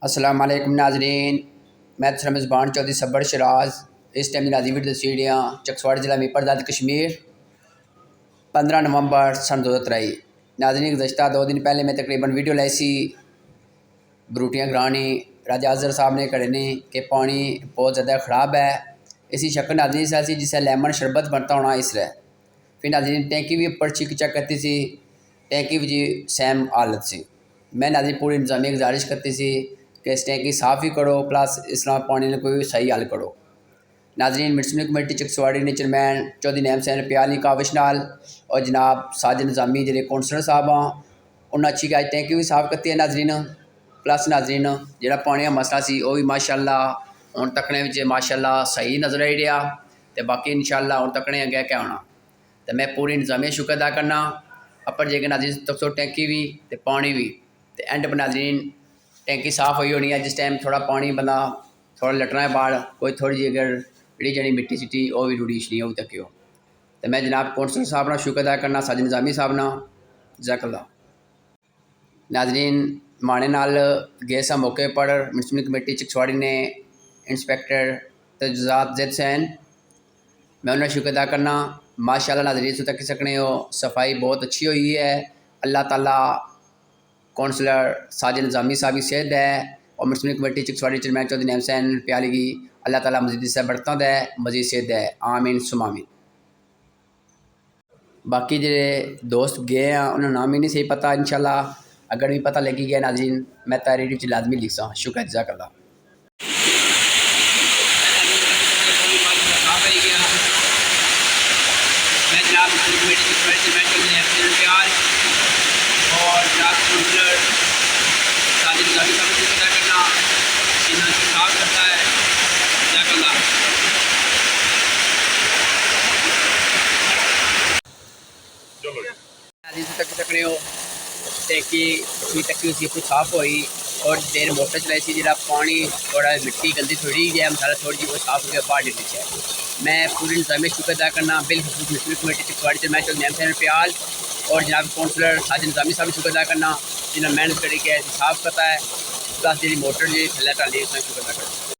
अस्सलाम वालेकुम नाज़रीन, मैं मेज़बान चौधरी सब्बर शराज। इस टाइम नाज़रीन वीडियो तस्वीरियाँ चकसवाड़ ज़िला मीरपुर कश्मीर 15 नवंबर सन 2023। नाज़रीन गुज़श्ता 2 दिन पहले मैं तकरीबन वीडियो लाई सी बरूटियाँ ग्रानी राजा अजहर साहब ने करे ने कि पानी बहुत ज़्यादा ख़राब है। इसी शक्ल नाज़रीन सी जिससे लेमन शरबत बनता होना इसलिए फिर नाज़रीन टैंकी भी ऊपर चेक करती सी, टैंकी भी जी सेम हालत सी। मैं नाज़रीन पूरी इंतजामिया गुजारिश करती सी कि इस टैंकी साफ़ ही करो प्लस इसका पानी ने कोई सही हल करो। नाज़रीन म्यूनसिपल कमेटी चकसवाड़ी ने चेयरमैन चौधरी नैम सैन प्याली काविश नाल और जनाब साजिद निज़ामी जो कौंसलर साहब हाँ उन्हें अच्छी अज टैंकी भी साफ़ की है नाज़रीन। प्लस नाज़रीन जो पानी का मसला सी वह भी माशाअल्लाह हुण तकने माशाअल्लाह सही नज़र आई रहा। तो बाकी इंशाअल्लाह हुण तकने अगे क्या होना। तो मैं पूरी इंतजामिया शुक्र अदा करना अपर जेकर नाज़रीन तक टैंकी भी तो पानी भी तो एंड पर नाज़रीन टैंकी साफ़ हुई होनी है। जिस टाइम थोड़ा पानी बंदा थोड़ा लटना है बाहर कोई थोड़ी जी अगर जी जनी मिट्टी सिट्टी वह भी रुड़ी छनी हो तक हो। तो मैं जनाब कौंसलर साहब ना शुक्र अदा करना साजिद निज़ामी साहब ना जज़ाकल्लाह। नाज़रीन माने नाल गए सा मौके पर म्यूनसिपल कमेटी चकसवाड़ी ने इंस्पैक्टर तजात जैद सैन मैं उन्हें शुक्र अदा करना माशाअल्लाह। नाज़रीन सु तक सकने हो सफाई बहुत अच्छी हुई है। अल्लाह ताला कौंसलर साजिद निज़ामी साहब की सेहत है और municipal committee Chakswari chairman Chaudhary नैम सैन प्याली की अल्लाह ताला मजीद से बढ़ता दे मजीद सेहत है आमीन सुमामीन। बाकी जो दोस्त गए हैं उन्हें नाम ही नहीं सही पता, इंशाल्लाह अगर भी पता लगी गया नाज़रीन मैं तारीख लाजमी लिख सा। शुक्र जज़ाकल्लाह। सकने हो टैंकी टक्की उसकी कुछ साफ हुई और देर मोटर चलाई सी जरा पानी थोड़ा मिट्टी गंदी थोड़ी है मसाला थोड़ी जी वो साफ हो गया बाहर नीचे। मैं पूरी इंतजामिया शुक्र अदा करना बिल्कुल म्यूनसिपल कमेटी चकसवाड़ी से मैं नैम सैन प्याल और जनाब कौंसलर साजिद निज़ामी साहब शुक्र अदा करना जिन्हें मेहनत करी के साफ करता है प्लस जी मोटर जी थल्ले टाली उसमें शुक्र अदा करना।